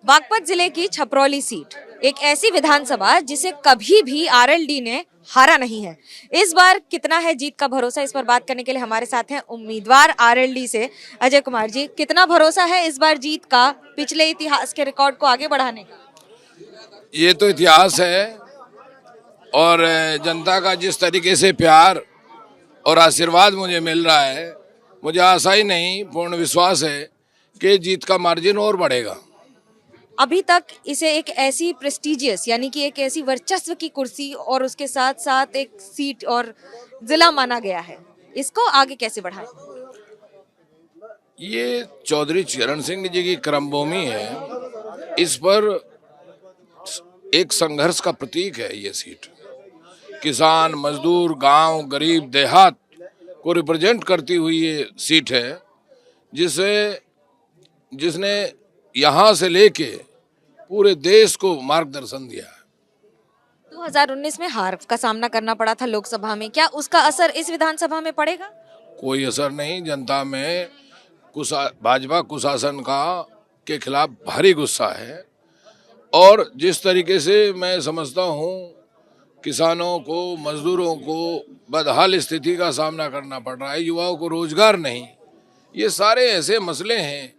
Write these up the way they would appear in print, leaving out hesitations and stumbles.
बागपत जिले की छपरौली सीट एक ऐसी विधानसभा जिसे कभी भी आरएलडी ने हारा नहीं है। इस बार कितना है जीत का भरोसा, इस पर बात करने के लिए हमारे साथ हैं उम्मीदवार आरएलडी से अजय कुमार जी। कितना भरोसा है इस बार जीत का, पिछले इतिहास के रिकॉर्ड को आगे बढ़ाने का? ये तो इतिहास है और जनता का जिस तरीके से प्यार और आशीर्वाद मुझे मिल रहा है, मुझे आशा ही नहीं पूर्ण विश्वास है कि जीत का मार्जिन और बढ़ेगा। अभी तक इसे एक ऐसी प्रेस्टिजियस यानी कि एक ऐसी वर्चस्व की कुर्सी और उसके साथ साथ एक सीट और जिला माना गया है, इसको आगे कैसे बढ़ाएं? ये चौधरी चरण सिंह जी की कर्मभूमि है, इस पर एक संघर्ष का प्रतीक है। ये सीट किसान, मजदूर, गांव, गरीब, देहात को रिप्रेजेंट करती हुई ये सीट है, जिसने यहाँ से लेके पूरे देश को मार्गदर्शन दिया है। 2019 में हार का सामना करना पड़ा था लोकसभा में, क्या उसका असर इस विधानसभा में पड़ेगा? कोई असर नहीं। जनता में भाजपा कुशासन का के खिलाफ भारी गुस्सा है और जिस तरीके से मैं समझता हूँ किसानों को, मजदूरों को बदहाल स्थिति का सामना करना पड़ रहा है, युवाओं को रोजगार नहीं, ये सारे ऐसे मसले हैं।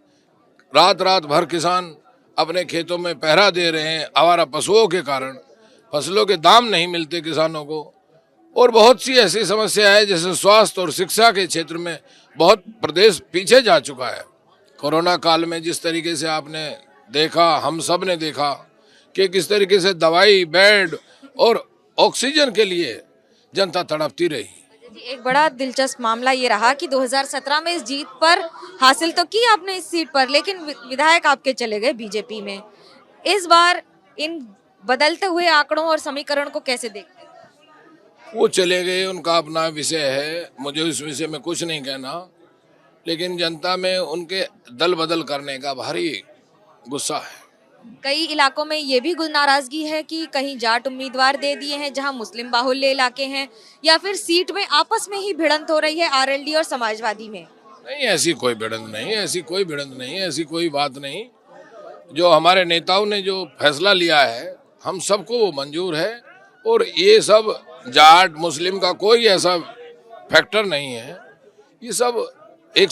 रात रात भर किसान अपने खेतों में पहरा दे रहे हैं आवारा पशुओं के कारण, फसलों के दाम नहीं मिलते किसानों को, और बहुत सी ऐसी समस्या है जैसे स्वास्थ्य और शिक्षा के क्षेत्र में बहुत प्रदेश पीछे जा चुका है। कोरोना काल में जिस तरीके से आपने देखा, हम सब ने देखा कि किस तरीके से दवाई, बेड और ऑक्सीजन के लिए जनता तड़पती रही। एक बड़ा दिलचस्प मामला ये रहा कि 2017 में इस जीत पर हासिल तो की आपने इस सीट पर, लेकिन विधायक आपके चले गए बीजेपी में। इस बार इन बदलते हुए आंकड़ों और समीकरण को कैसे देखते हैं? वो चले गए, उनका अपना विषय है, मुझे उस विषय में कुछ नहीं कहना, लेकिन जनता में उनके दल बदल करने का भारी गुस्सा है। कई इलाकों में ये भी नाराजगी है कि कहीं जाट उम्मीदवार दे दिए हैं जहां मुस्लिम बाहुल्य इलाके हैं, या फिर सीट में आपस में ही भिड़ंत हो रही है आरएलडी और समाजवादी में। नहीं, ऐसी कोई भिड़ंत नहीं, ऐसी कोई भिड़ंत नहीं, ऐसी कोई बात नहीं। जो हमारे नेताओं ने जो फैसला लिया है, हम सबको वो मंजूर है और ये सब जाट मुस्लिम का कोई ऐसा फैक्टर नहीं है। ये सब एक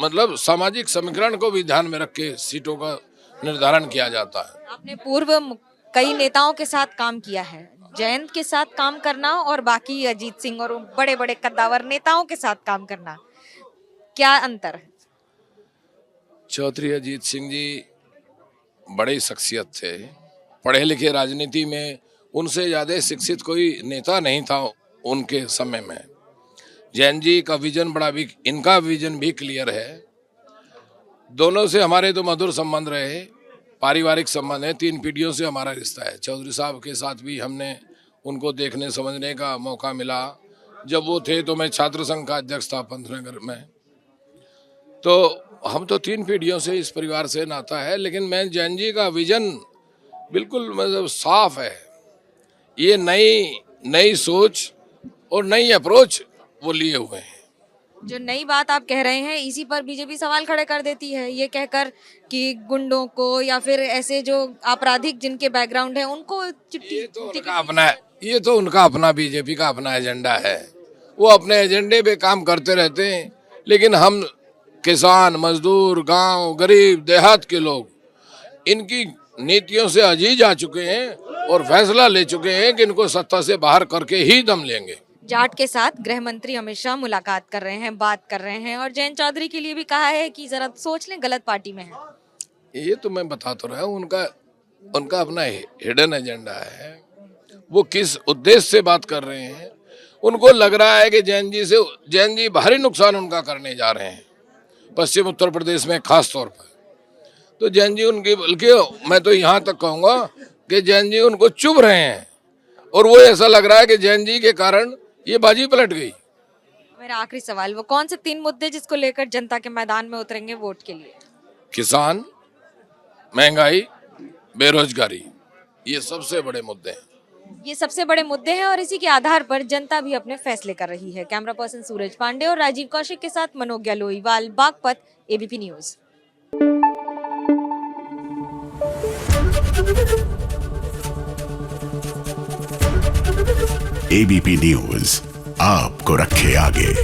मतलब सामाजिक समीकरण को भी ध्यान में रख के सीटों का निर्धारण किया जाता है। आपने पूर्व कई नेताओं के साथ काम किया है, जयंत के साथ काम करना और बाकी अजीत सिंह और बड़े बड़े कद्दावर नेताओं के साथ काम करना, क्या अंतर है? चौधरी अजीत सिंह जी बड़ी शख्सियत थे, पढ़े लिखे, राजनीति में उनसे ज़्यादा शिक्षित कोई नेता नहीं था उनके समय में। जैन जी का विजन बड़ा भी, इनका विजन भी क्लियर है। दोनों से हमारे तो मधुर संबंध रहे, पारिवारिक संबंध है, 3 पीढ़ियों से हमारा रिश्ता है। चौधरी साहब के साथ भी हमने उनको देखने समझने का मौका मिला। जब वो थे तो मैं छात्र संघ का अध्यक्ष था पंतनगर में, तो हम तो 3 पीढ़ियों से इस परिवार से नाता है। लेकिन मैं जैन जी का विजन बिल्कुल मतलब साफ है। ये नई सोच और नई अप्रोच वो लिए हुए हैं। जो नई बात आप कह रहे हैं, इसी पर बीजेपी सवाल खड़े कर देती है, ये कहकर कि गुंडों को या फिर ऐसे जो आपराधिक जिनके बैकग्राउंड है उनको चिट्ठी। ये तो उनका अपना बीजेपी का अपना एजेंडा है, वो अपने एजेंडे पे काम करते रहते हैं। लेकिन हम किसान, मजदूर, गांव, गरीब, देहात के लोग इनकी नीतियों से अजीज आ चुके हैं और फैसला ले चुके हैं कि इनको सत्ता से बाहर करके ही दम लेंगे। जाट के साथ गृह मंत्री अमित शाह मुलाकात कर रहे हैं, बात कर रहे हैं, और जयंत चौधरी के लिए भी कहा है कि जरा सोच लें, गलत पार्टी में है। ये तो मैं बता तो रहा हूँ, उनका अपना हिडन एजेंडा है। वो किस उद्देश्य से बात कर रहे हैं, उनको लग रहा है कि जैन जी भारी नुकसान उनका करने जा रहे हैं पश्चिम उत्तर प्रदेश में खास तौर पर। तो जैन जी उनकी, बल्कि मैं तो यहाँ तक कहूँगा कि जैन जी उनको चुभ रहे हैं और वो ऐसा लग रहा है कि जैन जी के कारण ये बाजी पलट गई। मेरा आखिरी सवाल, वो कौन से 3 मुद्दे जिसको लेकर जनता के मैदान में उतरेंगे वोट के लिए? किसान, महंगाई, बेरोजगारी, ये सबसे बड़े मुद्दे हैं। ये सबसे बड़े मुद्दे हैं और इसी के आधार पर जनता भी अपने फैसले कर रही है। कैमरा पर्सन सूरज पांडे और राजीव कौशिक के साथ Manogya Loiwal, Baghpat, ABP news. ABP news आपको रखे आगे।